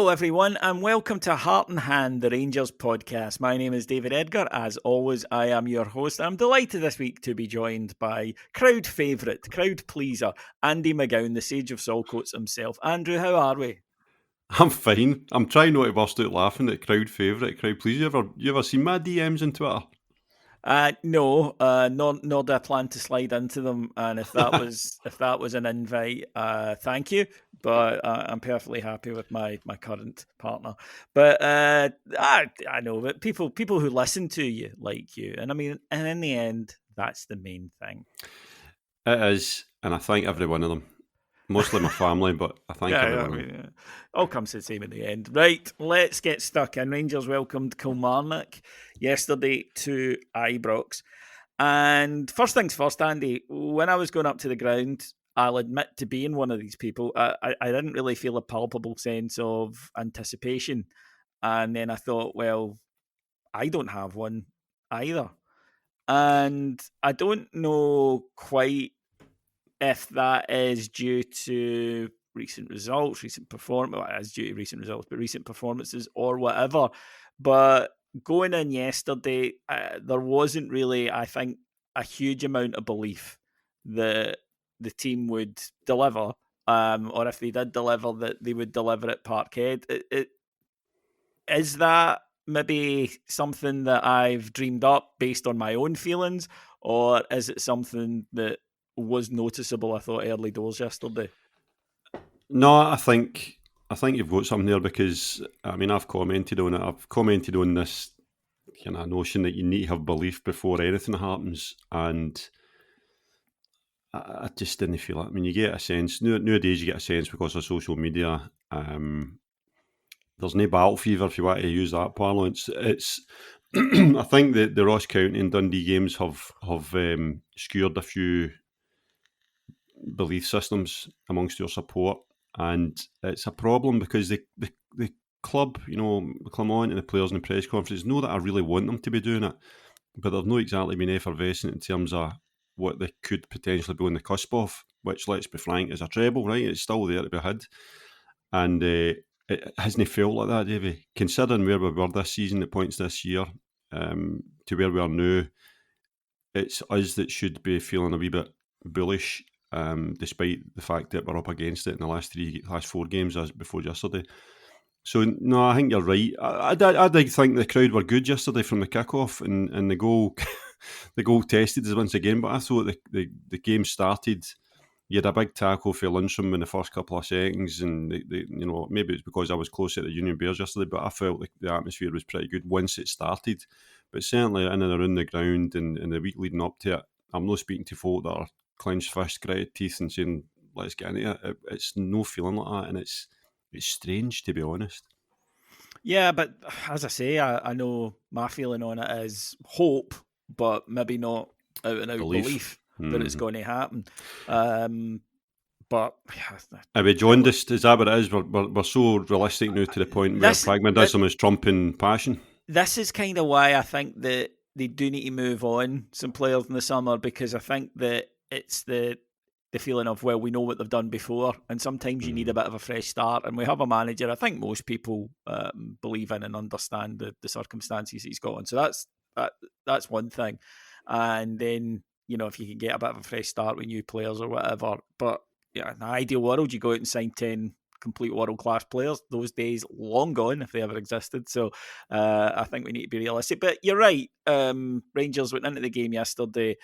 Hello, everyone, and welcome to Heart and Hand, the Rangers podcast. My name is David Edgar. As always, I am your host. I'm delighted this week to be joined by crowd favourite, crowd pleaser, Andy McGowan, the Sage of Saltcoats himself. Andrew, how are we? I'm fine. I'm trying not to burst out laughing at crowd favourite, crowd pleaser. You ever seen my DMs on Twitter? No, nor do I plan to slide into them. And if that was an invite, thank you. But I'm perfectly happy with my current partner. But I know that people who listen to you like you, and I mean, and in the end, that's the main thing. It is, and I thank every one of them. Mostly my family, but I thank every one of them. All comes to the same in the end. Right, let's get stuck in. Rangers welcomed Kilmarnock yesterday to Ibrox. And first things first, Andy, when I was going up to the ground, I'll admit to being one of these people, I didn't really feel a palpable sense of anticipation. And then I thought, well, I don't have one either. And I don't know quite if that is due to recent results, recent performance, well, it is due to recent results, but recent performances or whatever. But going in yesterday, there wasn't really, I think, a huge amount of belief that the team would deliver, or if they did deliver, that they would deliver at Parkhead. Is that maybe something that I've dreamed up based on my own feelings, or is it something that was noticeable, I thought, early doors yesterday? No, I think you've got something there because, I mean, I've commented on it. I've commented on this kind of notion that you need to have belief before anything happens, and I just didn't feel it. I mean, you get a sense, nowadays you get a sense because of social media, there's no battle fever, if you want to use that parlance. It's I think that the Ross County and Dundee games have skewed a few belief systems amongst your support, and it's a problem because the club, you know, Clermont and the players in the press conferences know that I really want them to be doing it, but they've not exactly been effervescent in terms of what they could potentially be on the cusp of, which, let's be frank, is a treble, right? It's still there to be had. And it hasn't felt like that, Davey. Considering where we were this season at points this year, to where we are now, it's us that should be feeling a wee bit bullish, despite the fact that we're up against it in the last 4 games as before yesterday. So, no, I think you're right. I did think the crowd were good yesterday from the kickoff, and the goal the goal tested us once again, but I thought the game started. You had a big tackle for Lundstrom in the first couple of seconds, and you know, maybe it's because I was close at the Union Bears yesterday, but I felt like the atmosphere was pretty good once it started. But certainly in and around the ground and the week leading up to it, I'm not speaking to folk that are clenched fist, gritted teeth, and saying let's get into it. It's no feeling like that, and it's strange, to be honest. Yeah, but as I say, I know my feeling on it is hope, but maybe not out and out belief that it's going to happen. But are we jaundiced? Is that what it is? We're so realistic now to the point where pragmatism is trumping passion. This is kind of why I think that they do need to move on some players in the summer, because I think that it's the feeling of, well, we know what they've done before, and sometimes you need a bit of a fresh start. And we have a manager I think most people believe in and understand the circumstances he's got on. So that's one thing. And then, you know, if you can get a bit of a fresh start with new players or whatever. But yeah, in the ideal world, you go out and sign 10 complete world-class players. Those days long gone, if they ever existed. So I think we need to be realistic. But you're right. Rangers went into the game yesterday,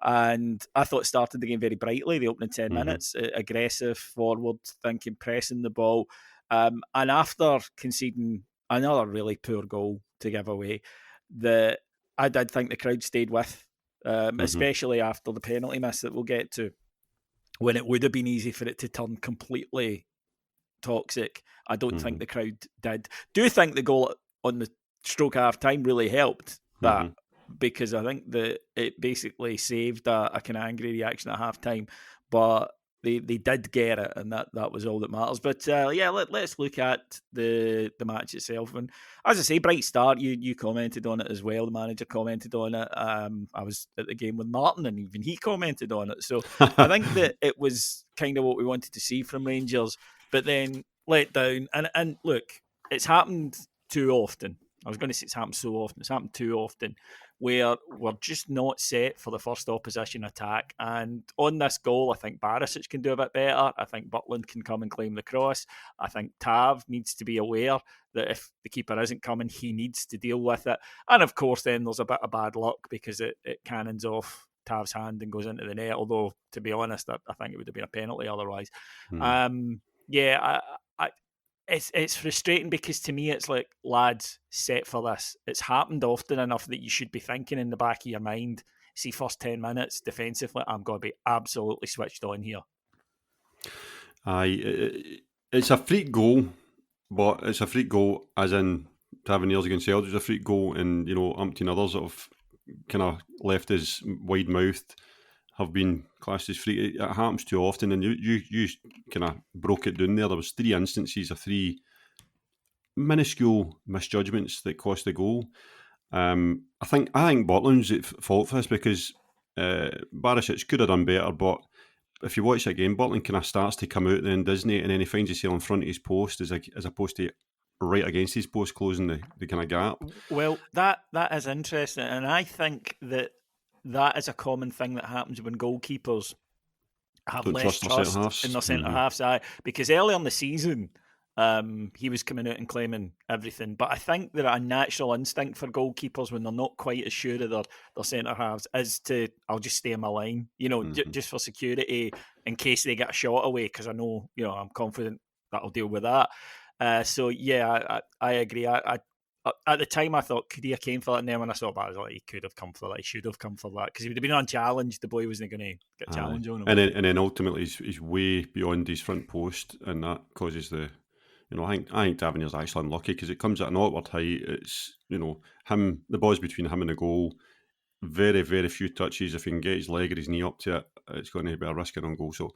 and I thought started the game very brightly. The opening 10 minutes, aggressive, forward-thinking, pressing the ball. And after conceding another really poor goal to give away, I did think the crowd stayed with, especially after the penalty miss that we'll get to, when it would have been easy for it to turn completely toxic. I don't think the crowd did. Do you think the goal on the stroke half time really helped that? Because I think that it basically saved a kind of angry reaction at half time, but they did get it, and that was all that matters. But yeah, let's look at the match itself. And as I say, bright start. You commented on it as well. The manager commented on it. I was at the game with Martin, and even he commented on it. So I think that it was kind of what we wanted to see from Rangers. But then let down. And look, it's happened too often. I was going to say it's happened so often. It's happened too often where we're just not set for the first opposition attack. And on this goal, I think Barisic can do a bit better. I think Butland can come and claim the cross. I think Tav needs to be aware that if the keeper isn't coming, he needs to deal with it. And of course, then there's a bit of bad luck because it cannons off Tav's hand and goes into the net. Although, to be honest, I think it would have been a penalty otherwise. Yeah, it's frustrating because to me it's like, lads, set for this. It's happened often enough that you should be thinking in the back of your mind, see, first 10 minutes defensively, I'm going to be absolutely switched on here. Aye, it's a freak goal, but it's a freak goal as in Taverniers against Eldridge, a freak goal, and umpteen others that have kind of left us wide mouthed have been classed as free. It happens too often, and you kind of broke it down there. There was 3 instances of 3 minuscule misjudgments that cost the goal. I think Butland's at fault for this because Barisic could have done better, but if you watch it again, Butland kind of starts to come out then, doesn't he? And then he finds himself in front of his post as opposed to right against his post, closing the kind of gap. Well, that is interesting, and I think that is a common thing that happens when goalkeepers have Don't less trust in their centre halves. Because earlier in the season, he was coming out and claiming everything. But I think that a natural instinct for goalkeepers when they're not quite as sure of their centre halves is to, I'll just stay in my line, just for security in case they get a shot away. Because I know, I'm confident that I'll deal with that. So yeah, I agree. I at the time I thought, could he have came for that? And then when I saw that, I was like, he could have come for that. He should have come for that because he would have been unchallenged. The boy wasn't going to get a challenge on him. And then ultimately he's way beyond his front post, and that causes the. I think Davernier's actually unlucky because it comes at an awkward height. It's him, the ball's between him and the goal. Very, very few touches. If he can get his leg or his knee up to it, it's going to be a risk on goal. So,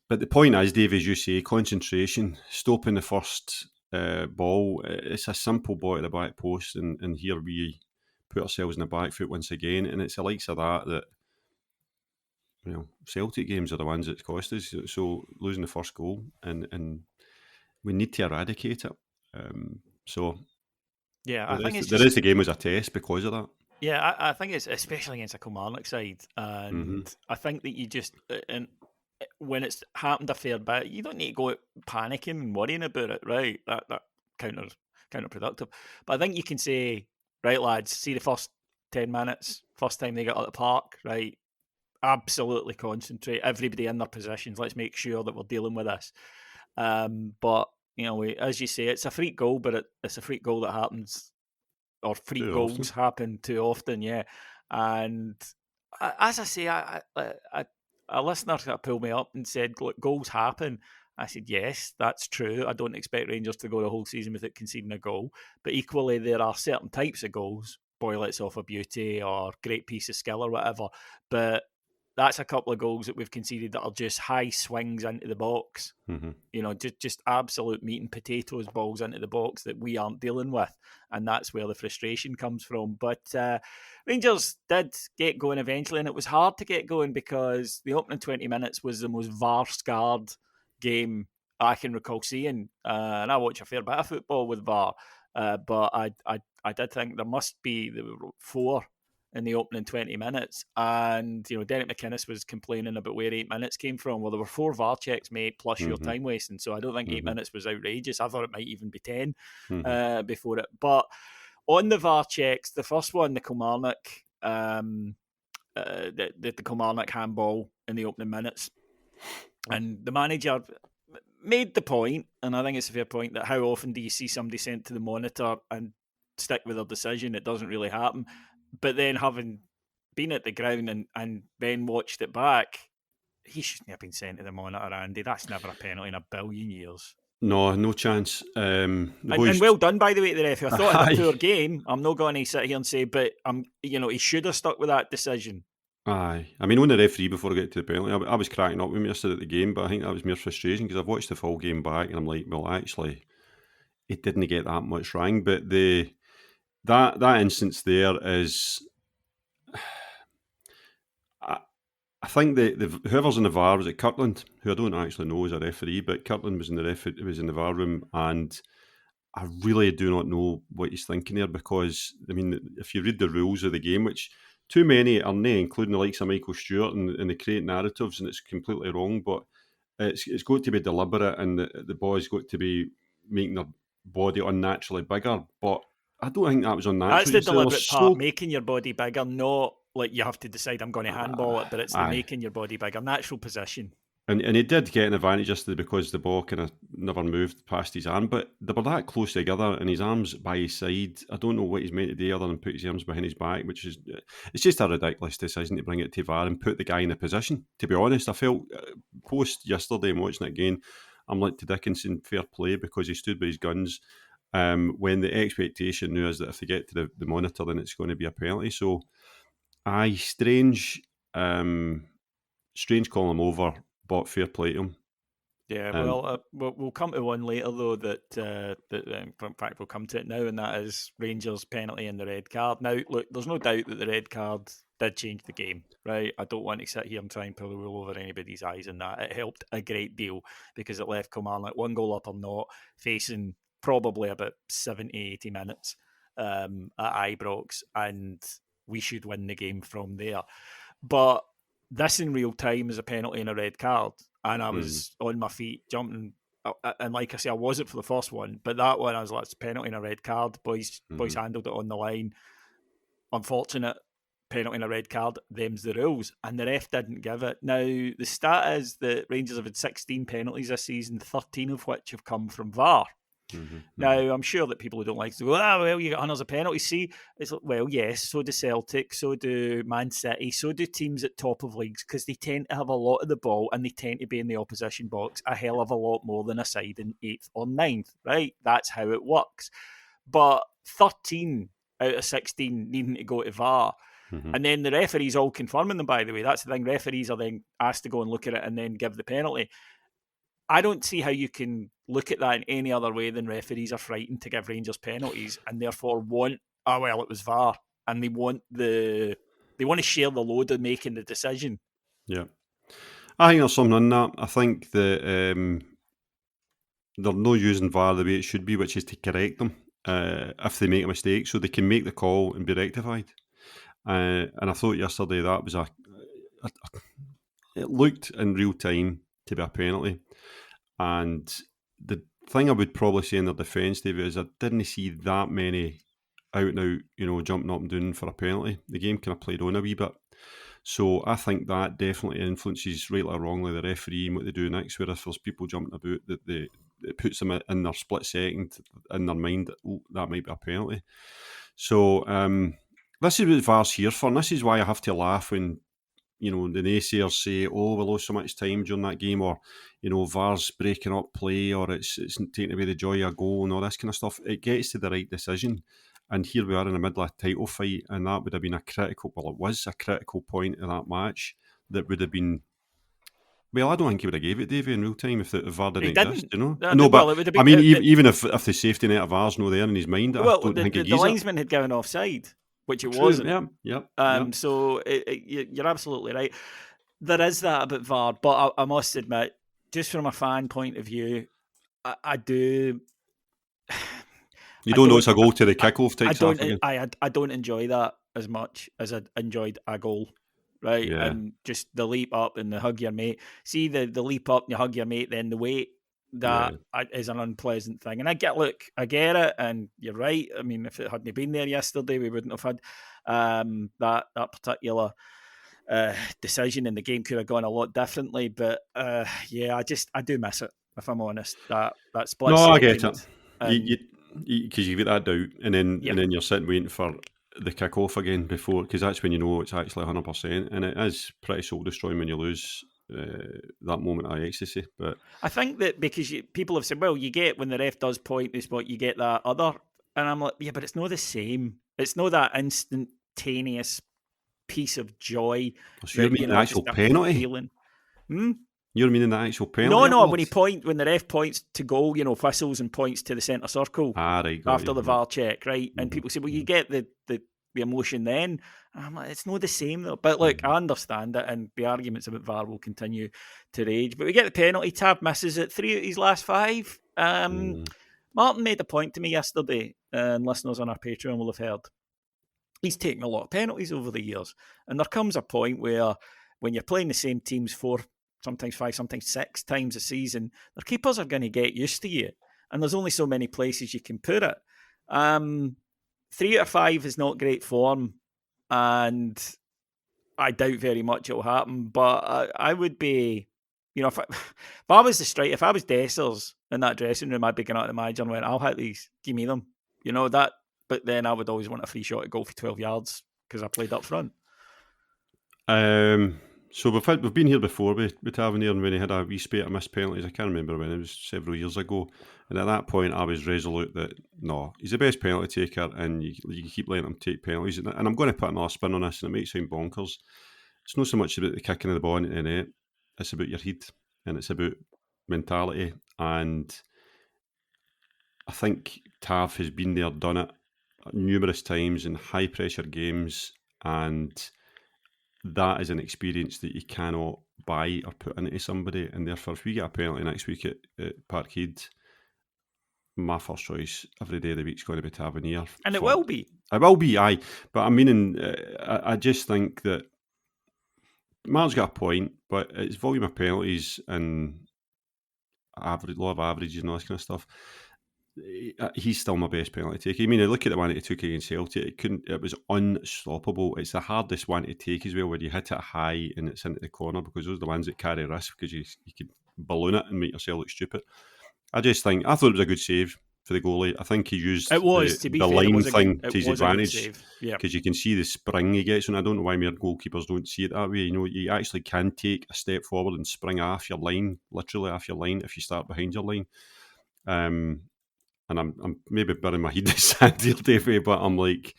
but the point is, Dave, as you say, concentration, stopping the first ball. It's a simple ball at the back post, and here we put ourselves in the back foot once again, and it's the likes of that Celtic games are the ones that's cost us. So losing the first goal, and we need to eradicate it. Yeah, I think there is the game as a test because of that. Yeah, I think it's especially against a Kilmarnock side, and I think that you just and when it's happened a fair bit, you don't need to go out panicking and worrying about it, right? That counterproductive. But I think you can say, right, lads, see the first 10 minutes, first time they get out of the park, right? Absolutely concentrate, everybody in their positions. Let's make sure that we're dealing with this. But as you say, it's a freak goal, but it's a freak goal that happens, or freak too goals often. happen too often, yeah. And as I say, a listener pulled me up and said, look, goals happen. I said, yes, that's true. I don't expect Rangers to go the whole season without conceding a goal. But equally, there are certain types of goals, Boylett's off a beauty or great piece of skill or whatever. But that's a couple of goals that we've conceded that are just high swings into the box. Just absolute meat and potatoes balls into the box that we aren't dealing with. And that's where the frustration comes from. But Rangers did get going eventually, and it was hard to get going because the opening 20 minutes was the most VAR-scarred game I can recall seeing. And I watch a fair bit of football with VAR. But I did think there were 4 in the opening 20 minutes. And, Derek McInnes was complaining about where 8 minutes came from. Well, there were 4 VAR checks made plus your time wasting. So I don't think 8 minutes was outrageous. I thought it might even be 10 before it. But on the VAR checks, the first one, the Kilmarnock, the Kilmarnock handball in the opening minutes. And the manager made the point, and I think it's a fair point, that how often do you see somebody sent to the monitor and stick with their decision? It doesn't really happen. But then having been at the ground and then watched it back, he shouldn't have been sent to the monitor, Andy. That's never a penalty in a billion years. No chance. And well done, by the way, to the ref. I thought it was a poor game. I'm not going to sit here and say, but he should have stuck with that decision. Aye. I mean, on the referee, before I get to the penalty, I was cracking up with me yesterday at the game, but I think that was mere frustration because I've watched the full game back and I'm like, well, actually, it didn't get that much wrong. But that instance there is... I think whoever's in the VAR, was it Kirkland, who I don't actually know is a referee, but Kirkland was in the VAR room, and I really do not know what he's thinking there, because I mean, if you read the rules of the game, which too many are nae, including the likes of Michael Stewart, and they create narratives, and it's completely wrong. But it's got to be deliberate, and the boy's got to be making their body unnaturally bigger. But I don't think that was That's unnatural. the You see, they're deliberate part, so making your body bigger, not like you have to decide I'm going to handball it, but it's the aye. making your body bigger, natural position. And he did get an advantage yesterday because the ball kind of never moved past his arm, but they were that close together, and his arms by his side. I don't know what he's meant to do other than put his arms behind his back, which is, it's just a ridiculous decision to bring it to VAR and put the guy in a position. To be honest, I felt post yesterday and watching it again, I'm like to Dickinson, fair play, because he stood by his guns. When the expectation now is that if they get to the monitor, then it's going to be a penalty. So, aye, strange calling him over, but fair play to him. Yeah, well, we'll come to one later though in fact we'll come to it now, and that is Rangers penalty and the red card. Now, look, there's no doubt that the red card did change the game, right? I don't want to sit here and try and pull the wool over anybody's eyes in that. It helped a great deal because it left Kilmarnock one goal up or not, facing probably about 70, 80 minutes at Ibrox, and we should win the game from there. But this in real time is a penalty and a red card. And I was on my feet jumping. And like I say, I wasn't for the first one, but that one I was like, it's a penalty and a red card. Boys handled it on the line. Unfortunate penalty and a red card. Them's the rules. And the ref didn't give it. Now, the stat is that Rangers have had 16 penalties this season, 13 of which have come from VAR. Now, I'm sure that people who don't like to go, well, you got hundreds of penalties. See, it's like, well, yes, so do Celtic, so do Man City, so do teams at top of leagues, because they tend to have a lot of the ball and they tend to be in the opposition box a hell of a lot more than a side in 8th or 9th, right? That's how it works. But 13 out of 16 needing to go to VAR. And then the referees all confirming them, by the way. That's the thing. Referees are then asked to go and look at it and then give the penalty. I don't see how you can look at that in any other way than referees are frightened to give Rangers penalties and therefore want, it was VAR, and they want to share the load of making the decision. Yeah. I think there's something in that. I think that they're not using VAR the way it should be, which is to correct them if they make a mistake, so they can make the call and be rectified. And I thought yesterday that was it looked in real time to be a penalty. And the thing I would probably say in their defence, David, is I didn't see that many out and out, jumping up and down for a penalty. The game kind of played on a wee bit. So I think that definitely influences, rightly or wrongly, the referee and what they do next, where if there's people jumping about, it puts them in their split second in their mind that, that might be a penalty. So this is what VAR's here for, and this is why I have to laugh when the naysayers say, we lost so much time during that game, or VAR's breaking up play, or it's taking away the joy of a goal and all this kind of stuff. It gets to the right decision, and here we are in the middle of a title fight, and that would have been it was a critical point in that match that would have been. Well, I don't think he would have gave it, Davey, in real time if VAR didn't exist, No, but it would have been, I mean, even if the safety net of VAR's not there in his mind, I don't think he gives it. The linesman had given offside, which it wasn't. Yeah. So you're absolutely right. There is that about VAR, but I must admit, just from a fan point of view, I do. You don't know it's a goal to the kickoff type. I don't enjoy that as much as I enjoyed a goal, right? Yeah. And just the leap up and the hug your mate. See the leap up and you hug your mate, then the wait. That is an unpleasant thing. And I get it, and you're right. I mean, if it hadn't been there yesterday, we wouldn't have had that particular decision, and the game could have gone a lot differently. But I do miss it, if I'm honest. That split second. No, I get it. Because you get that doubt, and then you're sitting waiting for the kick-off again before, because that's when you know it's actually 100%, and it is pretty soul-destroying when you lose that moment of ecstasy. But I think that because people have said, well, you get when the ref does point this, but you get that other, and I'm like, yeah, but it's not the same. It's not that instantaneous piece of joy. So you're meaning the actual penalty? You're meaning the actual penalty? No, when the ref points to goal, whistles and points to the centre circle right, after the VAR check, right? And people say, well, you get the the emotion then. And I'm like, it's not the same though. But look, I understand it, and the arguments about VAR will continue to rage. But we get the penalty. Tab misses it 3 out of his last 5. Martin made a point to me yesterday, and listeners on our Patreon will have heard. He's taken a lot of penalties over the years, and there comes a point where when you're playing the same teams 4, sometimes 5, sometimes 6 times a season, their keepers are going to get used to you, and there's only so many places you can put it. 3 out of 5 is not great form, and I doubt very much it'll happen. But I would be, if I was the striker, if I was Dessers in that dressing room, I'd be going out to the manager and went, "I'll hit these, give me them." That. But then I would always want a free shot at goal for 12 yards because I played up front. So we've been here before with Tavernier, and when he had a wee spate of missed penalties, I can't remember when, it was several years ago. And at that point, I was resolute that no, he's the best penalty taker, and you keep letting him take penalties. And I'm going to put another spin on this, and it might sound bonkers. It's not so much about the kicking of the ball into the net; it's about your head, and it's about mentality. And I think Tav has been there, done it numerous times in high pressure games, and that is an experience that you cannot buy or put into somebody. And therefore, if we get a penalty next week at Parkhead, my first choice every day of the week is going to be Tavernier. And it will be. It will be, aye. But I mean, I just think that Mark's got a point, but it's volume of penalties and law of averages and all this kind of stuff. He's still my best penalty taker. I mean, look at the one that he took against Celtic. It was unstoppable. It's the hardest one to take as well, where you hit it high and it's into the corner, because those are the ones that carry risk, because you could balloon it and make yourself look stupid. I thought it was a good save for the goalie. I think he used the line thing to his advantage, because you can see the spring he gets, and I don't know why mere goalkeepers don't see it that way. You actually can take a step forward and spring off your line, literally off your line, if you start behind your line. And I'm maybe burying my head in the sand here, Davey, but I'm like,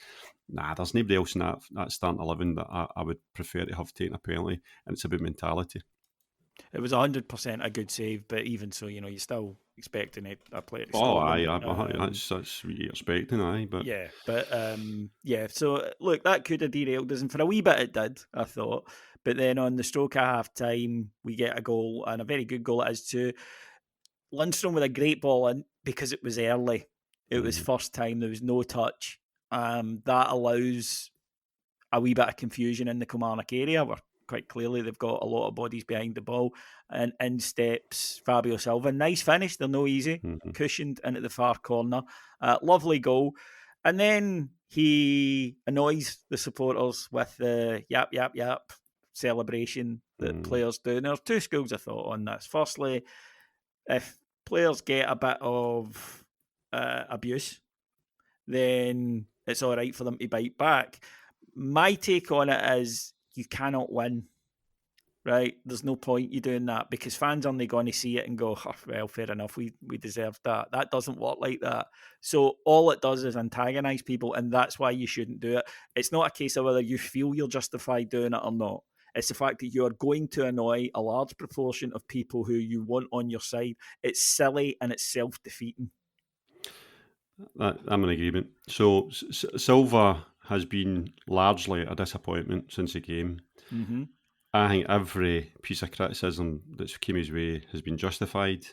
nah, there's nobody else in that starting 11 that I would prefer to have taken a penalty, and it's about mentality. It was 100% a good save, but even so, you're still expecting a player to score. That's what you're expecting, aye. But so look, that could have derailed us, and for a wee bit it did, I thought. But then on the stroke at half time, we get a goal, and a very good goal it is too. Lundstrom with a great ball in, because it was early. It was first time, there was no touch. That allows a wee bit of confusion in the Kilmarnock area, where quite clearly they've got a lot of bodies behind the ball. And in steps Fabio Silva. Nice finish, they're no easy. Cushioned into the far corner. Lovely goal. And then he annoys the supporters with the yap, yap, yap celebration that players do. And there's two schools of thought on this. Firstly, if players get a bit of abuse, then it's all right for them to bite back. My take on it is you cannot win, right? There's no point you doing that, because fans are only going to see it and go, oh, well, fair enough, we deserved that. That doesn't work like that. So all it does is antagonise people, and that's why you shouldn't do it. It's not a case of whether you feel you're justified doing it or not. It's the fact that you are going to annoy a large proportion of people who you want on your side. It's silly and it's self-defeating. I'm in agreement. So Silva has been largely a disappointment since the game. I think every piece of criticism that's came his way has been justified.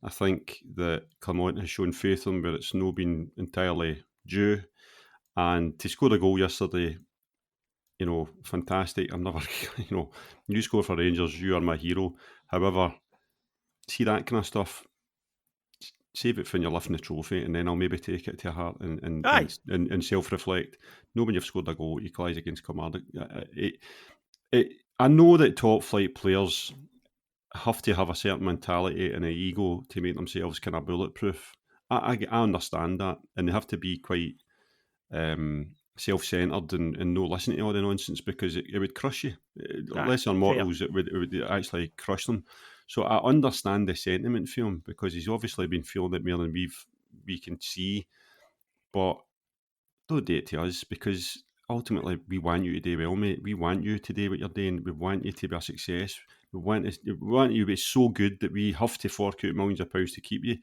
I think that Kilmarnock has shown faith in him where it's not been entirely due. And to score a goal yesterday, fantastic. I'm never, you score for Rangers, you are my hero. However, see that kind of stuff, save it when you're lifting the trophy, and then I'll maybe take it to heart and self-reflect. Know when you've scored a goal, equalise against Kilmarnock. I know that top-flight players have to have a certain mentality and an ego to make themselves kind of bulletproof. I understand that, and they have to be quite self-centred and no listening to all the nonsense, because it would crush you. Lesser mortals, it would actually crush them. So I understand the sentiment for him, because he's obviously been feeling it more than we can see. But don't do it to us, because ultimately we want you to do well, mate. We want you to do what you're doing. We want you to be a success. We want you to be so good that we have to fork out millions of pounds to keep you.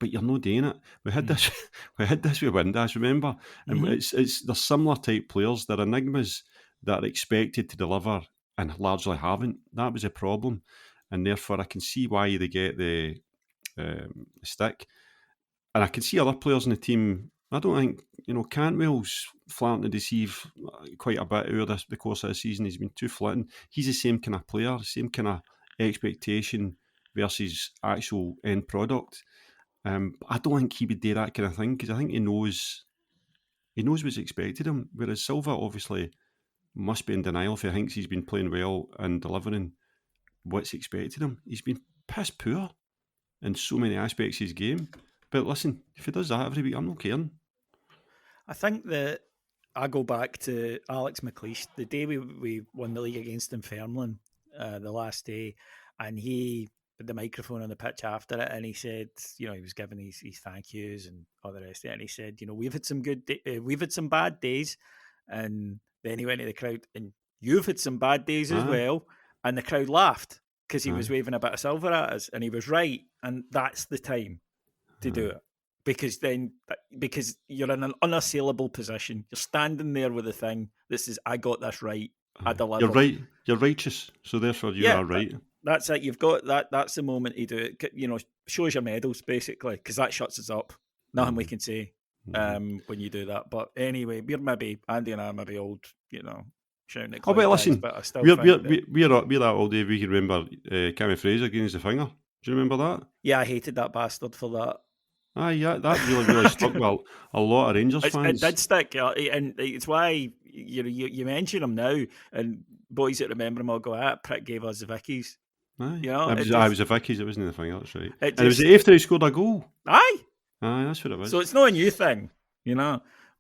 but you're not doing it. We had this with Windass, remember? And it's there's similar type players. They're enigmas that are expected to deliver and largely haven't. That was a problem, and therefore I can see why they get the stick. And I can see other players in the team. I don't think, Cantwell's flaunting to deceive quite a bit over the course of the season. He's been too flitting. He's the same kind of player, same kind of expectation versus actual end product. I don't think he would do that kind of thing because I think he knows what's expected of him. Whereas Silva obviously must be in denial if he thinks he's been playing well and delivering what's expected of him. He's been piss poor in so many aspects of his game. But listen, if he does that every week, I'm not caring. I think that I go back to Alex McLeish, the day we won the league against Dunfermline, the last day, and he put the microphone on the pitch after it, and he said, he was giving his thank yous and all the rest of it, and he said, we've had some we've had some bad days, and then he went to the crowd, and you've had some bad days as well, and the crowd laughed because he was waving a bit of silver at us, and he was right, and that's the time to do it. Because you're in an unassailable position. You're standing there with the thing that says, I got this right. I delivered. You're right. You're righteous. So therefore you are right. That's it. You've got that. That's the moment to do it. Shows your medals, basically, because that shuts us up. Nothing we can say when you do that. But anyway, Andy and I may be old, shouting at listen, but I still we're that old day. We can remember Cammy Fraser giving us the finger. Do you remember that? Yeah, I hated that bastard for that. Yeah, that really stuck with a lot of Rangers fans. It did stick, and it's why you mention him now, and boys that remember him will go, "Ah, prick gave us the Vickies." I was the Vickies. It wasn't the thing. That's right. It was after he scored a goal. Aye, that's what it was. So it's not a new thing,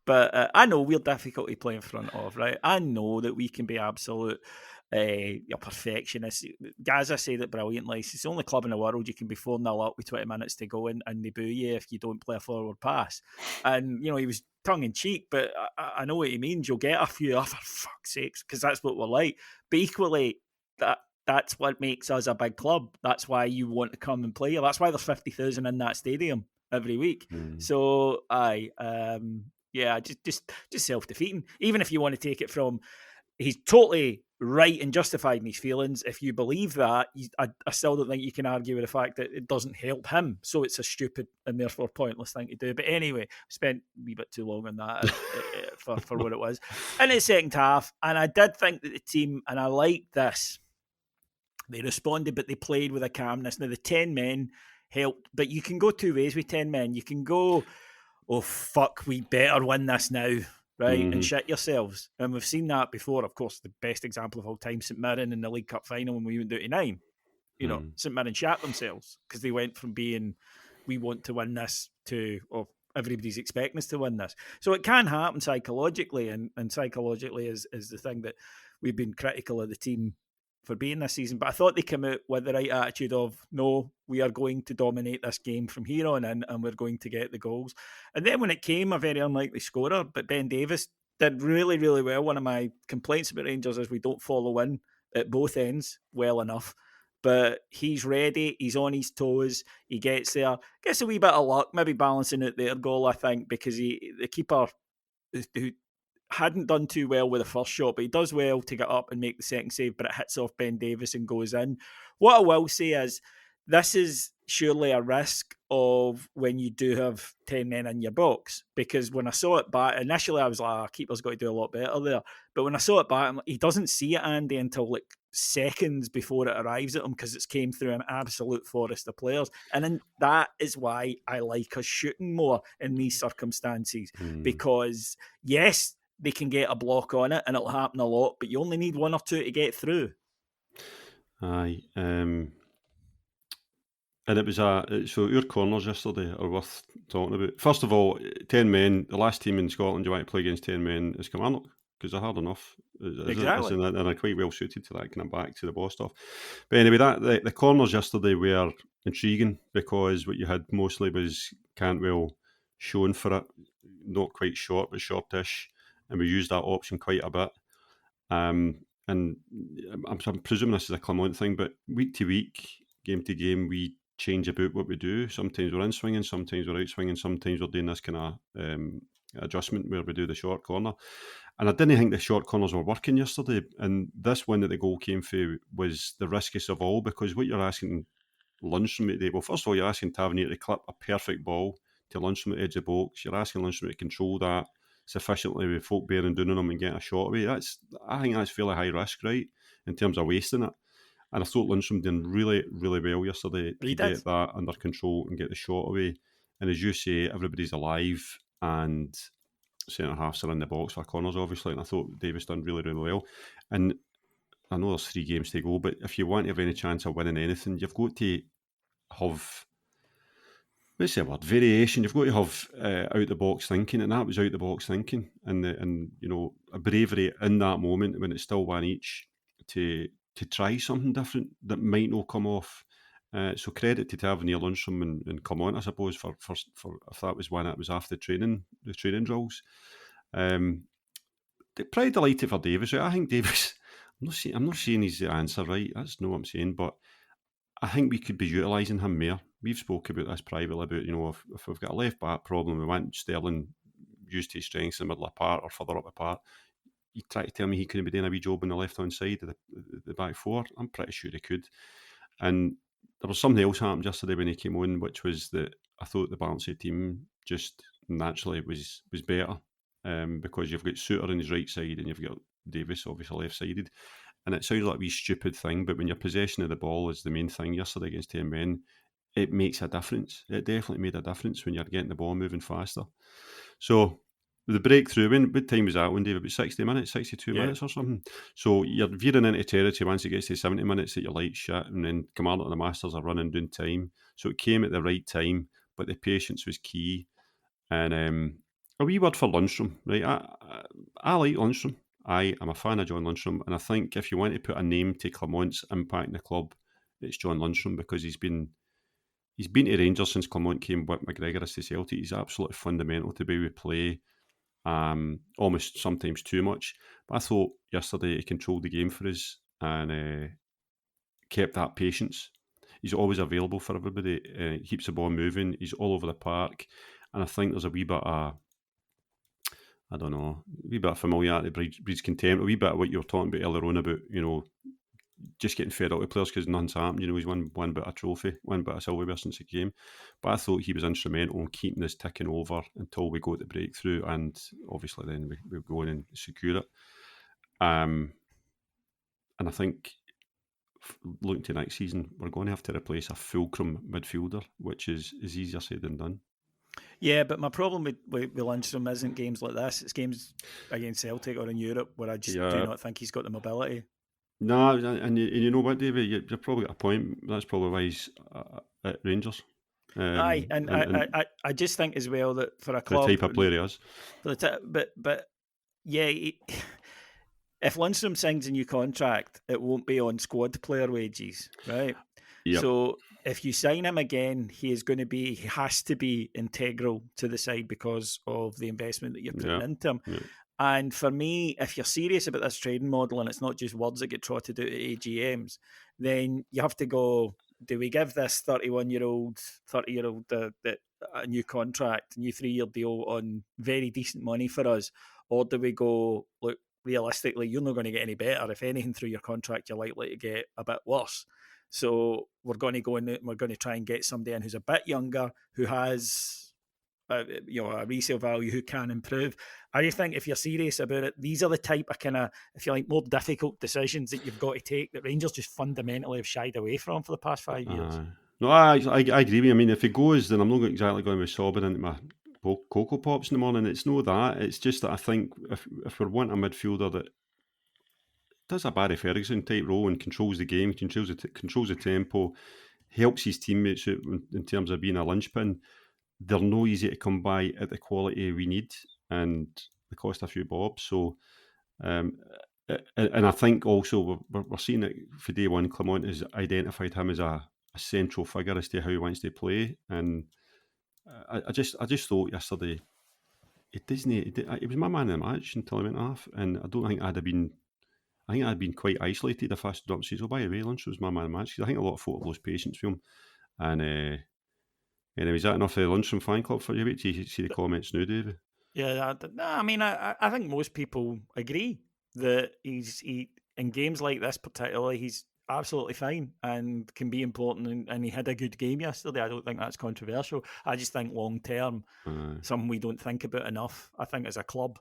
But I know we're difficult to play in front of, right? I know that we can be absolute perfectionists. Gaza said it brilliantly. It's the only club in the world you can be 4-0 up with 20 minutes to go and they boo you if you don't play a forward pass. And, he was tongue-in-cheek, but I know what he means. You'll get a few, for fuck's sakes, because that's what we're like. But equally, that's what makes us a big club. That's why you want to come and play. That's why there's 50,000 in that stadium every week. So, just self-defeating. Even if you want to take it from, he's totally right and justified in his feelings. If you believe that, I still don't think you can argue with the fact that it doesn't help him. So it's a stupid and therefore pointless thing to do. But anyway, spent a wee bit too long on that for what it was. In the second half, and I did think that the team, and I liked this, they responded, but they played with a calmness. Now, the 10 men helped, but you can go two ways with 10 men. You can go, oh, fuck, we better win this now, right? And shit yourselves. And we've seen that before. Of course, the best example of all time, St Mirren in the League Cup final when we went down to 9. St Mirren shat themselves because they went from being, we want to win this to, everybody's expecting us to win this. So it can happen psychologically, and psychologically is the thing that we've been critical of the team for being this season. But I thought they came out with the right attitude of, no, we are going to dominate this game from here on in, and we're going to get the goals. And then when it came, a very unlikely scorer, but Ben Davies did really, really well. One of my complaints about Rangers is we don't follow in at both ends well enough. But he's ready, he's on his toes, he gets there, gets a wee bit of luck, maybe balancing out their goal, I think, because the keeper who hadn't done too well with the first shot, but he does well to get up and make the second save, but it hits off Ben Davies and goes in. What I will say is, this is surely a risk of when you do have 10 men in your box, because when I saw it back, initially I was like, keeper's got to do a lot better there. But when I saw it back, he doesn't see it, Andy, until like seconds before it arrives at him, because it's came through an absolute forest of players. And then that is why I like us shooting more in these circumstances, because yes, they can get a block on it and it'll happen a lot, but you only need one or two to get through. Aye. And it was so your corners yesterday are worth talking about. First of all, 10 men, the last team in Scotland you want to play against 10 men is Kilmarnock, because they're hard enough. Exactly. And they're quite well suited to that kind of back to the ball stuff. But anyway, the corners yesterday were intriguing, because what you had mostly was Cantwell showing for it, not quite short, but shortish. And we used that option quite a bit. And I'm presuming this is a Clermont thing, but week to week, game to game, we change about what we do. Sometimes we're in swinging, sometimes we're out swinging, sometimes we're doing this kind of adjustment where we do the short corner. And I didn't think the short corners were working yesterday. And this one that the goal came through was the riskiest of all, because what you're asking Lundstrom to do, well, first of all, you're asking Tavernier to clip a perfect ball to Lundstrom at the edge of the box. You're asking Lundstrom to control that sufficiently with folk bearing down on him and getting a shot away. I think that's fairly high risk, right, in terms of wasting it. And I thought Lundstrom did really, really well yesterday to get that under control and get the shot away. And as you say, everybody's alive and centre halves are in the box for corners, obviously. And I thought Davis done really, really well. And I know there's 3 games to go, but if you want to have any chance of winning anything, you've got to have, let's say a word, variation. You've got to have out the box thinking, and that was out the box thinking, and you know, a bravery in that moment when it's still 1 each to try something different that might not come off. So credit to Tavernier, Lundstrom, and come on, I suppose, for if that was when it was after the training drills. Probably delighted for Davis. I think Davis. I'm not saying he's the answer, right? That's not what I'm saying, but I think we could be utilising him more. We've spoke about this privately about, you know, if we've got a left back problem, we want Sterling used to his strengths in the middle of the park or further up the park. You try to tell me he couldn't be doing a wee job on the left hand side of the back four. I'm pretty sure he could. And there was something else happened yesterday when he came on, which was that I thought the balance of the team just naturally was better, because you've got Suter on his right side and you've got Davis obviously left sided. And it sounds like a wee stupid thing, but when your possession of the ball is the main thing yesterday against 10 men, it makes a difference. It definitely made a difference when you're getting the ball moving faster. So the breakthrough, what time was that one, David? About 60 minutes, 62 minutes or something? So you're veering into territory once it gets to 70 minutes that you're like shit, and then Kilmarnock and the Masters are running down time. So it came at the right time, but the patience was key. And a wee word for Lundstrom, right? I like Lundstrom. I am a fan of John Lundstrom, and I think if you want to put a name to Clermont's impact in the club, it's John Lundstrom, because he's been to Rangers since Clermont came with McGregor as to Celtic. He's absolutely fundamental to the way we play, almost sometimes too much. But I thought yesterday he controlled the game for us and kept that patience. He's always available for everybody. He keeps the ball moving. He's all over the park, and I think there's a wee bit of, I don't know, a wee bit of familiarity breeds contempt. A wee bit of what you were talking about earlier on about, you know, just getting fed up with players because nothing's happened. You know, he's won one bit of trophy, one bit of silverware since he came. But I thought he was instrumental in keeping us ticking over until we got the breakthrough, and obviously then we go in and secure it. And I think looking to next season, we're going to have to replace a fulcrum midfielder, which is easier said than done. Yeah, but my problem with Lundstrom isn't games like this. It's games against Celtic or in Europe where I just do not think he's got the mobility. No, and you know what, David, you're probably got a point. That's probably why he's at Rangers. Aye, and I just think as well that for a club, the type of player he is, but yeah, if Lundstrom signs a new contract, it won't be on squad player wages, right? Yep. So if you sign him again, he has to be integral to the side because of the investment that you're putting into him. Yep. And for me, if you're serious about this trading model and it's not just words that get trotted out at AGMs, then you have to go, do we give this 30-year-old a new contract, new 3-year deal on very decent money for us? Or do we go, look, realistically, you're not going to get any better. If anything, through your contract, you're likely to get a bit worse. So we're going to go in and we're going to try and get somebody in who's a bit younger, who has a resale value, who can improve. I just think if you're serious about it, these are the type of kind of, if you like, more difficult decisions that you've got to take that Rangers just fundamentally have shied away from for the past 5 years. No, I agree with you. I mean, if it goes, then I'm not exactly going to be sobbing into my Cocoa Pops in the morning. It's no that. It's just that I think if we're wanting a midfielder that does a Barry Ferguson type role and controls the game, controls the tempo, helps his teammates out in terms of being a linchpin, they're no easy to come by at the quality we need, and they cost a few bob. So, and I think also we're seeing that for day one, Clermont has identified him as a central figure as to how he wants to play, and I just thought yesterday it was my man in the match until he went off, and I don't think I'd been quite isolated if I stood up and says, oh, by the way, Lundstrom was my man in the match, because I think a lot of folk have lost patience with him. And anyway, is that enough of the Lunchroom fan club for you? Wait till you see the comments now, David. Yeah, I mean, I think most people agree that he in games like this particularly, he's absolutely fine and can be important, and he had a good game yesterday. I don't think that's controversial. I just think long term, something we don't think about enough. I think as a club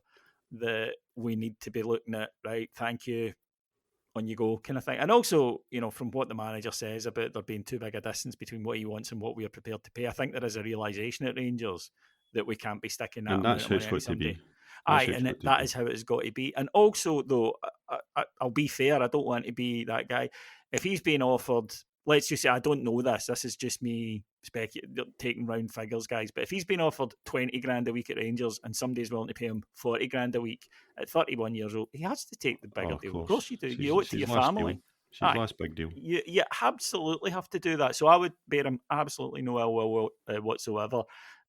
that we need to be looking at, right, thank you, on you go kind of thing. And also, from what the manager says about there being too big a distance between what he wants and what we are prepared to pay, I think there is a realisation at Rangers that we can't be sticking that And amount that's of how money it's into got to somebody. be. That's Aye, how it's and got to that be. is how it's got to be. And also, though, I'll be fair, I don't want to be that guy. If he's being offered, let's just say, I don't know this. This is just me taking round figures, guys. But if he's been offered 20 grand a week at Rangers and somebody's willing to pay him 40 grand a week at 31 years old, he has to take the Oh, bigger of deal. Of course. course you do. You owe it It's to his your last deal. family. It's his Aye, last big deal. you absolutely have to do that. So I would bear him absolutely no ill will whatsoever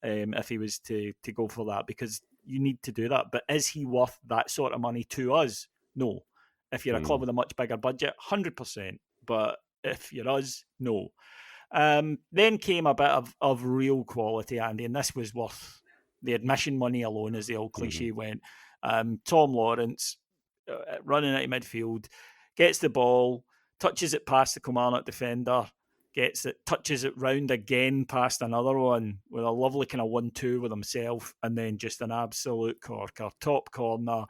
if he was to go for that, because you need to do that. But is he worth that sort of money to us? No. If you're a club with a much bigger budget, 100%. But if you're us, no. Then came a bit of real quality, Andy, and this was worth the admission money alone, as the old cliche went. Tom Lawrence running out of midfield, gets the ball, touches it past the Kilmarnock defender, touches it round again past another one with a lovely kind of 1-2 with himself, and then just an absolute corker, top corner,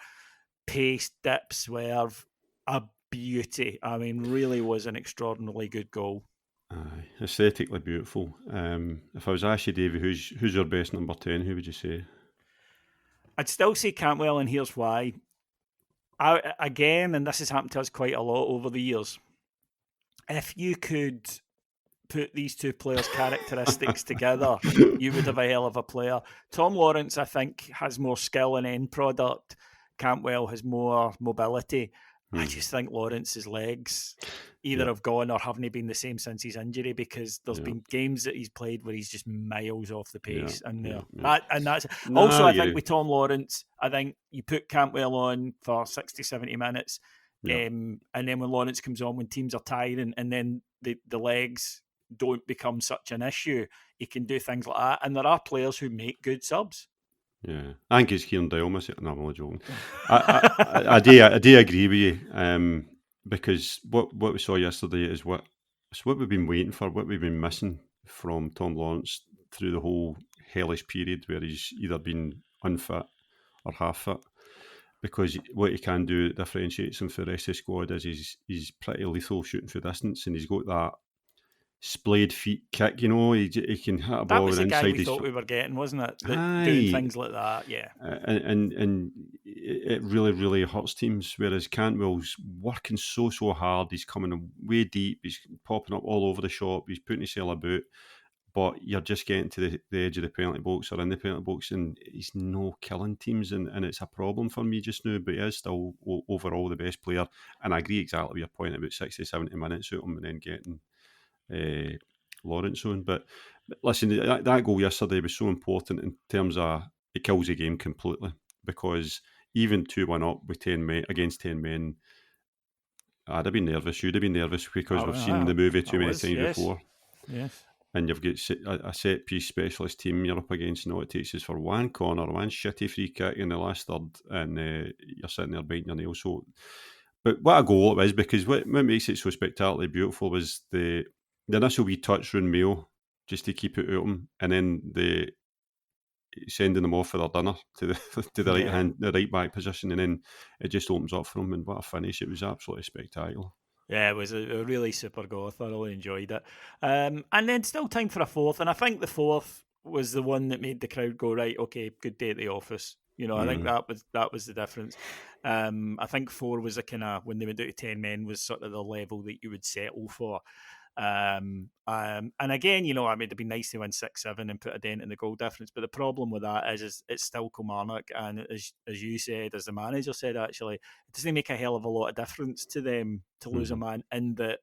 pace, dip, swerve, a beauty. I mean, really was an extraordinarily good goal. Aye, aesthetically beautiful. If I was asked you, Davey, who's your best number 10, who would you say? I'd still say Cantwell, and here's why. Again, and this has happened to us quite a lot over the years, if you could put these two players' characteristics together, you would have a hell of a player. Tom Lawrence, I think, has more skill and end product. Cantwell has more mobility. I just think Lawrence's legs either have gone or haven't been the same since his injury, because there's been games that he's played where he's just miles off the pace. That's also, I think, with Tom Lawrence, I think you put Cantwell on for 60, 70 minutes, and then when Lawrence comes on, when teams are tired, and then the legs don't become such an issue, he can do things like that. And there are players who make good subs. Yeah, I think it's Kieran Dyle, miss it. No, I'm only joking. I do agree with you, because what we saw yesterday is what we've been waiting for, what we've been missing from Tom Lawrence through the whole hellish period where he's either been unfit or half fit. Because what he can do differentiates him from the rest of the squad is he's pretty lethal shooting for distance, and he's got that splayed feet kick, he can hit a That ball was with the guy inside we his thought we were getting, wasn't it? Doing Aye. things like that, yeah. And it really, really hurts teams, whereas Cantwell's working so hard, he's coming way deep, he's popping up all over the shop, he's putting himself about, but you're just getting to the edge of the penalty box or in the penalty box, and he's no killing teams, and it's a problem for me just now, but he is still overall the best player, and I agree exactly with your point about 60, 70 minutes out him and then getting Lawrence on. But listen, that goal yesterday was so important in terms of it kills the game completely, because even 2-1 up with 10 men against 10 men, I'd have been nervous. You'd have been nervous, because we've seen the movie too many times before. Yes. And you've got a set piece specialist team you're up against, and all it takes is for one corner, one shitty free kick in the last third, and you're sitting there biting your nails. So, but what a goal it was, because what makes it so spectacularly beautiful was the initial wee touch round Mayo just to keep it out him, and then the sending them off for their dinner to the right back position, and then it just opens up for him, and what a finish. It was absolutely spectacular. Yeah, it was a really super goal. I thoroughly enjoyed it. And then still time for a fourth, and I think the fourth was the one that made the crowd go, right, okay, good day at the office. I think that was the difference. I think 4 was a kind of, when they went out to 10 men, was sort of the level that you would settle for. And again, I mean, it'd be nice to win 6-7 and put a dent in the goal difference. But the problem with that is it's still Kilmarnock, and as you said, as the manager said, actually, it doesn't make a hell of a lot of difference to them to lose a man in that.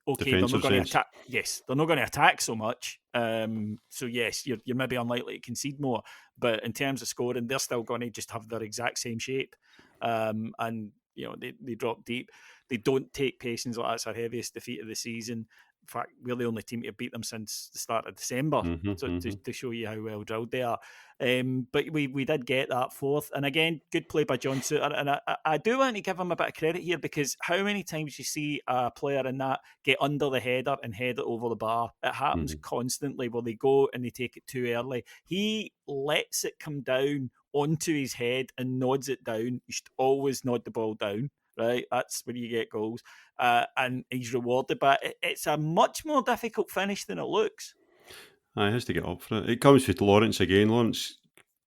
Okay, Defensive they're not going sense. to attack. Yes, they're not going to attack so much. So yes, you're maybe unlikely to concede more, but in terms of scoring, they're still going to just have their exact same shape. And they drop deep. They don't take patience like that's our heaviest defeat of the season. fact, we're the only team to beat them since the start of December. So to show you how well drilled they are. But we did get that fourth. And again, good play by John Suter. And I do want to give him a bit of credit here, because how many times you see a player in that get under the header and head it over the bar? It happens constantly where they go and they take it too early. He lets it come down onto his head and nods it down. You should always nod the ball down. Right, that's when you get goals, and he's rewarded. But it's a much more difficult finish than it looks. He has to get up for it. It comes with Lawrence again. Lawrence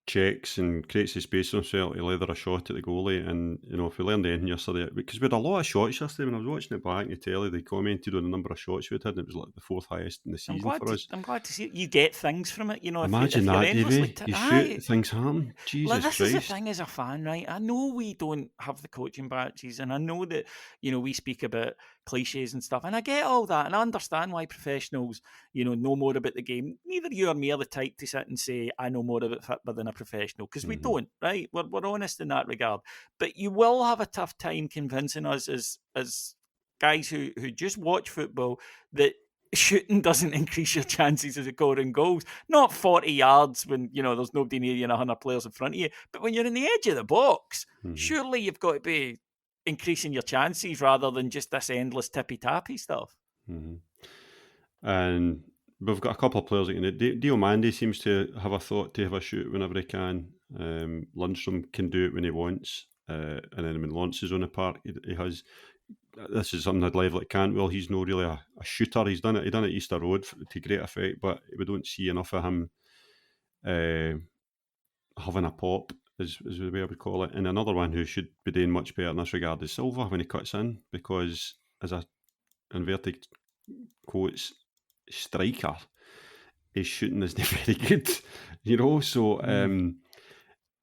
checks and creates the space for himself to leather a shot at the goalie. And, if we learned anything yesterday, because we had a lot of shots yesterday. When I was watching it back in the telly, they commented on the number of shots we'd had, and it was like the fourth highest in the season for us. I'm glad to see it. You get things from it, Imagine if that, endlessly Davey. You shoot, things happen. Jesus this Christ. is the thing as a fan, right? I know we don't have the coaching badges, and I know that, we speak about cliches and stuff, and I get all that, and I understand why professionals, know more about the game. Neither you or me are the type to sit and say, I know more about football than a professional, because we don't, right? We're honest in that regard. But you will have a tough time convincing us as guys who just watch football that shooting doesn't increase your chances of scoring goals. Not 40 yards when, there's nobody near you and 100 players in front of you. But when you're in the edge of the box, surely you've got to be increasing your chances rather than just this endless tippy-tappy stuff. And we've got a couple of players that can. Diomande seems to have a thought to have a shoot whenever he can. Lundstrom can do it when he wants. And then when Lawrence is on the park, he has. This is something I'd level at Cantwell. He's not really a shooter. He done it at Easter Road to great effect, but we don't see enough of him having a pop, is the way I would call it. And another one who should be doing much better in this regard is Silva when he cuts in, because as a inverted quotes striker, his shooting isn't very good, so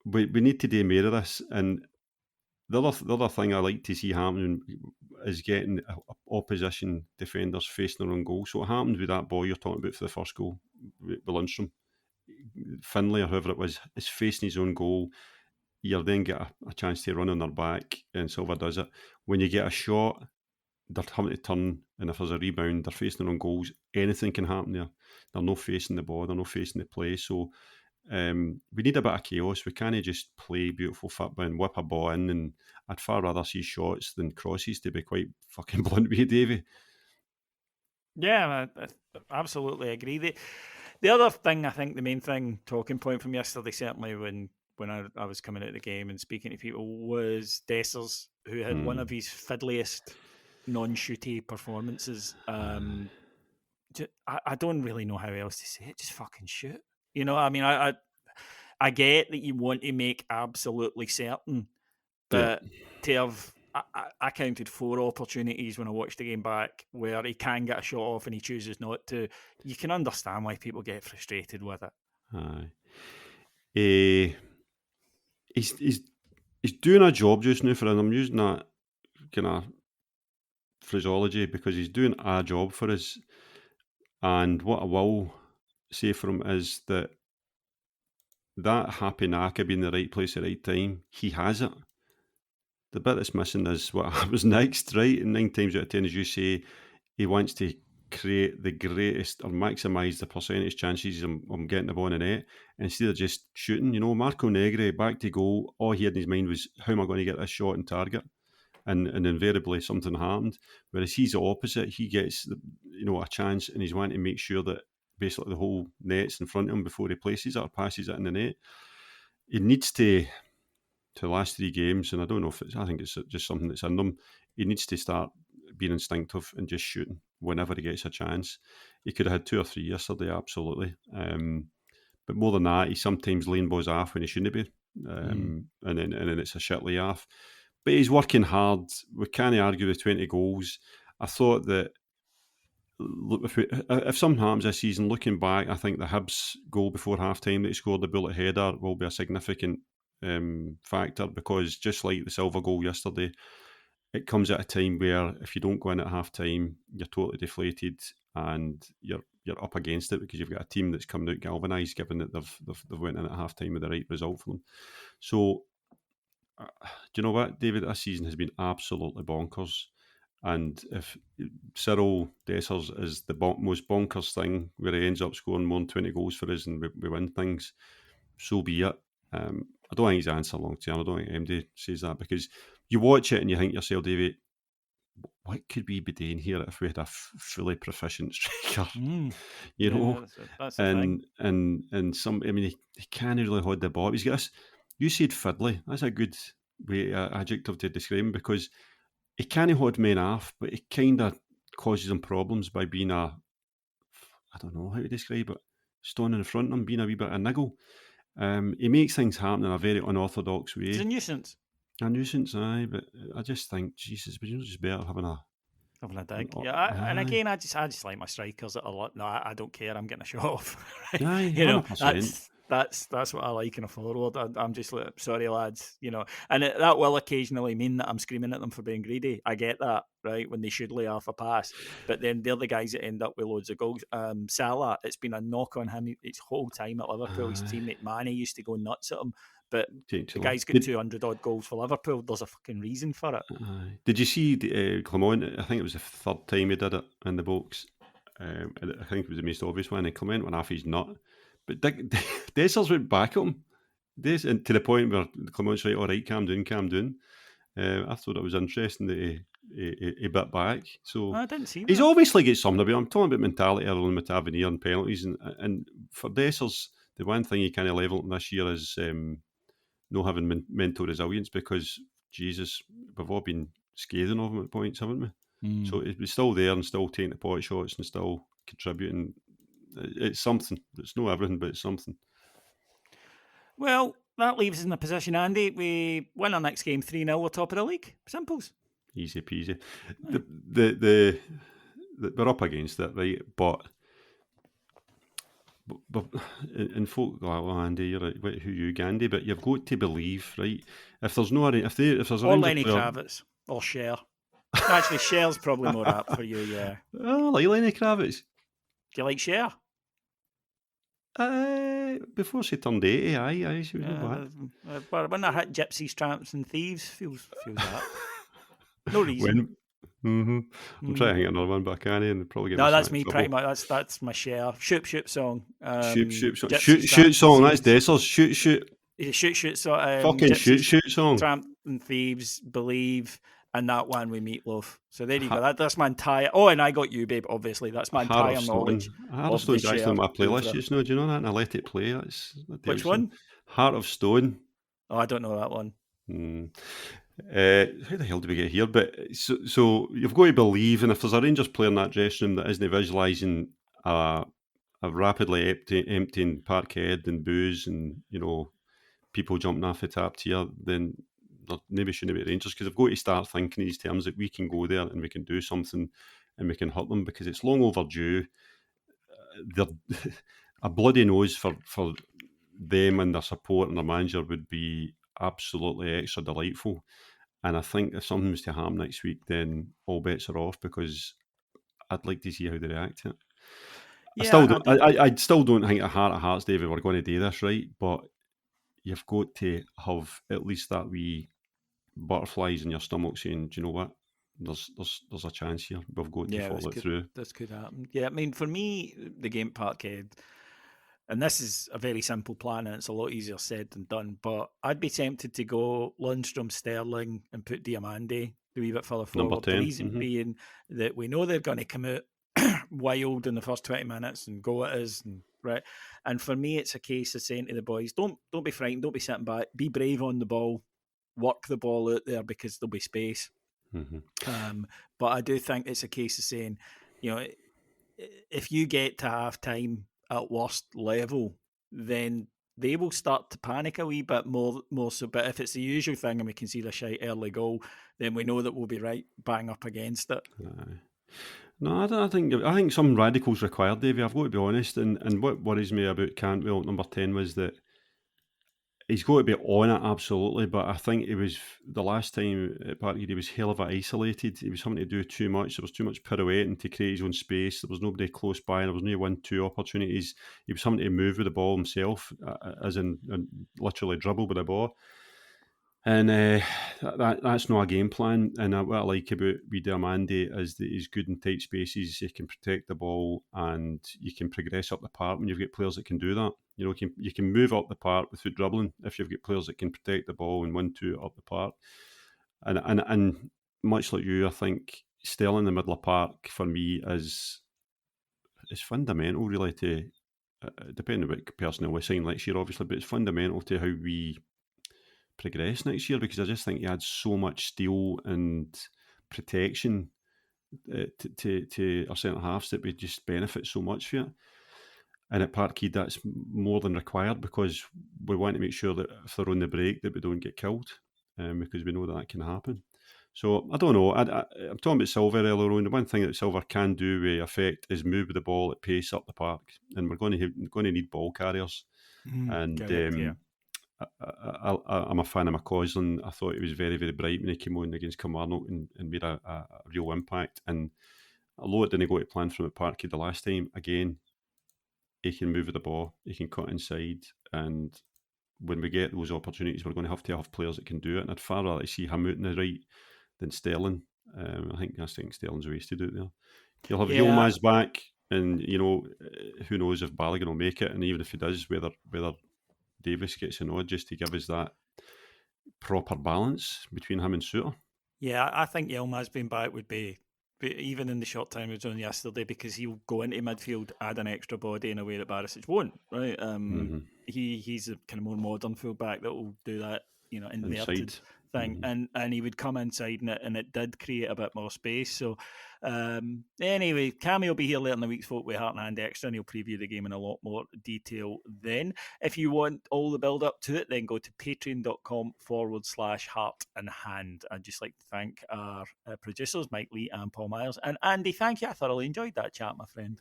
we need to do more of this. And the other thing I like to see happening is getting opposition defenders facing their own goal. So it happened with that boy you're talking about for the first goal with Lundstrom. Finlay or whoever it was is facing his own goal. You then get a chance to run on their back, and Silva does it. When you get a shot, they're having to turn, and if there's a rebound, they're facing their own goals. Anything can happen there. They're not facing the ball, they're not facing the play. So we need a bit of chaos. We can't just play beautiful football and whip a ball in, and I'd far rather see shots than crosses, to be quite fucking blunt with you, Davey. Yeah, I absolutely agree. The other thing, I think the main thing, talking point from yesterday, certainly when I was coming out of the game and speaking to people, was Dessers, who had one of his fiddliest non-shooty performances. I don't really know how else to say it. Just fucking shoot. I get that you want to make absolutely certain, but to have, I counted 4 opportunities when I watched the game back where he can get a shot off and he chooses not to. You can understand why people get frustrated with it. Aye. He's doing a job just now for us. I'm using that kind of phraseology because he's doing a job for us. And what I will say for him is that happy knack of being in the right place at the right time, he has it. The bit that's missing is what happens next, right? And 9 times out of 10, as you say, he wants to create the greatest or maximise the percentage chances I'm getting the ball in the net instead of just shooting. Marco Negri, back to goal, all he had in his mind was, how am I going to get this shot and target? And invariably something happened. Whereas he's the opposite. He gets a chance and he's wanting to make sure that basically the whole net's in front of him before he places it or passes it in the net. He needs to the last 3 games, and I don't know if I think it's just something that's in them. He needs to start being instinctive and just shooting whenever he gets a chance. He could have had 2 or 3 yesterday, absolutely. But more than that, he sometimes laying balls off when he shouldn't be, and then it's a shit lay off. But he's working hard. We can't argue with 20 goals. I thought that if something happens this season, looking back, I think the Hibs goal before half-time that he scored, the bullet header, will be a significant factor, because just like the Silva goal yesterday, it comes at a time where if you don't go in at half-time, you're totally deflated and you're up against it because you've got a team that's coming out galvanised, given that they've went in at half-time with the right result for them. So, do you know what, David? This season has been absolutely bonkers. And if Cyril Dessers is the most bonkers thing where he ends up scoring more than 20 goals for us and we win things, so be it. I don't think he's the answer long term. I don't think MD says that, because you watch it and you think to yourself, David, what could we be doing here if we had a fully proficient striker? You know, that's the thing. And some, I mean, he can't really hold the ball. He's got us. You said fiddly. That's a good adjective to describe him, because he can't hold men off, but he kind of causes him problems by being I don't know how to describe it, stone in front of him, being a wee bit of a niggle. He makes things happen in a very unorthodox way. It's a nuisance. A nuisance, aye, but I just think, Jesus, would you just better having a dig? Yeah, and again, I just like my strikers that are like, no, I don't care. I'm getting a shot off. Right? Aye, you know, 100%. that's what I like in a forward. I'm just like, sorry lads, you know, and that will occasionally mean that I'm screaming at them for being greedy. I get that, right, when they should lay off a pass, but then they're the guys that end up with loads of goals. Salah, it's been a knock on him his whole time at Liverpool. His teammate Mane used to go nuts at him. But the guy's got 200 odd goals for Liverpool. There's a fucking reason for it. Did you see Clement? I think it was the third time he did it in the box. I think it was the most obvious one. And Clement went off his nut. But Dessers went back at him. And to the point where Clement's like, all right, calm down. I thought it was interesting that he bit back. So I didn't see that. He's obviously got something about him. I'm talking about mentality earlier with Tavernier and penalties. And for Dessers, the one thing he kind of levelled this year is not having mental resilience, because, Jesus, we've all been scathing of him at points, haven't we? So he's still there and still taking the pot shots and still contributing. It's something. It's not everything, but it's something. Well, that leaves us in a position, Andy. We win our next game 3-0. We're top of the league. Simples. Easy peasy. We're up against it, right? But and folk go, oh, Andy, you're right, who you, Gandhi? But you've got to believe, right? If there's a or Lenny Kravitz or Cher. Actually, Cher's probably more apt for you, yeah. Oh, I like Lenny Kravitz. Do you like Cher? Before she turned 80, aye, she was but when I hit Gypsies, Tramps and Thieves, feels that. No reason. I'm trying to think of another one, but I can't. And probably get no, that's me pretty much. That's my Cher. Shoot song. Shoot song. Shoot song. That's Dessers. Shoot. Shoot song. Fucking Gypsies, shoot song. Tramp and Thieves, Believe, and that one with Meatloaf. So there you go. That's my entire. Oh, and I Got You, Babe. Obviously, that's my entire knowledge. Heart of Stone's actually on my playlist just now. Do you know that? And I let it play. Which one? Heart of Stone. Oh, I don't know that one. How the hell did we get here? But so you've got to believe, and if there's a Rangers player in that dressing room that isn't visualising a rapidly emptying Parkhead and booze and, you know, people jumping off the top tier, then maybe shouldn't be Rangers, because they've got to start thinking in these terms that we can go there and we can do something and we can hurt them, because it's long overdue. A bloody nose for them and their support and their manager would be absolutely extra delightful. And I think if something was to happen next week, then all bets are off, because I'd like to see how they react to it. Yeah, I still don't think at heart of hearts, David, we're going to do this, right? But you've got to have at least that wee butterflies in your stomach saying, do you know what? There's a chance here. We've got to follow it through. This could happen. Yeah, I mean, for me, the game Parkhead, and this is a very simple plan and it's a lot easier said than done, but I'd be tempted to go Lundstrom, Sterling and put Diamande a wee bit further forward. Number 10. The reason being that we know they're going to come out wild in the first 20 minutes and go at us. Right. And for me, it's a case of saying to the boys, don't be frightened, don't be sitting back, be brave on the ball, work the ball out there, because there'll be space. But I do think it's a case of saying, you know, if you get to half time at worst level, then they will start to panic a wee bit more so. But if it's the usual thing and we can see the shite early goal, then we know that we'll be right bang up against it. No, I think some radicals required, Davey. I've got to be honest. And what worries me about Cantwell number 10 was that he's got to be on it, absolutely. But I think it was the last time at Parkhead, he was hell of a isolated. He was having to do too much. There was too much pirouetting to create his own space. There was nobody close by. There was no 1-2 opportunities. He was having to move with the ball himself, as in literally dribble with the ball. And that's not a game plan. And what I like about Mandy is that he's good in tight spaces. He can protect the ball, and you can progress up the park when you've got players that can do that. You can move up the park without dribbling if you've got players that can protect the ball and 1-2 up the park. And much like you, I think Sterling in the middle of the park for me is fundamental, really, to depending on what personnel we sign next year, obviously, but it's fundamental to how we progress next year, because I just think he adds so much steel and protection to our centre halves that we just benefit so much from it. And at Parkhead, that's more than required, because we want to make sure that if they're on the break, that we don't get killed, because we know that can happen. So I don't know. I'm talking about Silver earlier on. The one thing that Silver can do with effect is move the ball at pace up the park, and we're going to need ball carriers. And I'm a fan of McCausland. I thought he was very, very bright when he came on against Kilmarnock and made a real impact. And although it didn't go to plan from at Parkhead the last time, again, he can move the ball, he can cut inside, and when we get those opportunities, we're going to have players that can do it. And I'd far rather see him out on the right than Sterling. I think Sterling's wasted out there. You'll have Yilmaz back, and who knows if Balogun will make it, and even if he does, whether Davis gets a nod, just to give us that proper balance between him and Suter. Yeah, I think Yilmaz being back would be, even in the short time he was on yesterday, because he'll go into midfield, add an extra body in a way that Barisic won't, right? He's a kind of more modern fullback that will do that, inverted thing, and he would come inside, and it did create a bit more space. So anyway, Cammy will be here later in the week, folk, with Heart and Hand Extra, and he'll preview the game in a lot more detail then. If you want all the build up to it, then go to patreon.com/Heart and Hand. I'd just like to thank our producers, Mike Lee and Paul Myers. And Andy, thank you. I thoroughly enjoyed that chat, my friend.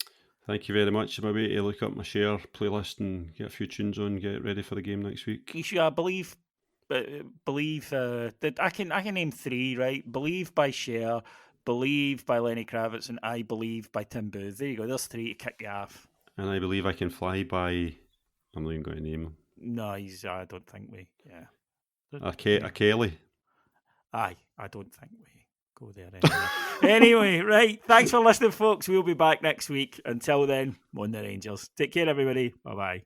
Thank you very much. I'm away to look up my Share playlist and get a few tunes on, get ready for the game next week. You should, I believe that I can name three, right? Believe by Cher, Believe by Lenny Kravitz, and I Believe by Tim Booth. There you go. There's three to kick you off. And I Believe I Can Fly by, I'm not even going to name him. No, I don't think we. Yeah. A Kelly. Aye, I don't think we go there anyway. Anyway, right. Thanks for listening, folks. We'll be back next week. Until then, on the Rangers. Take care, everybody. Bye bye.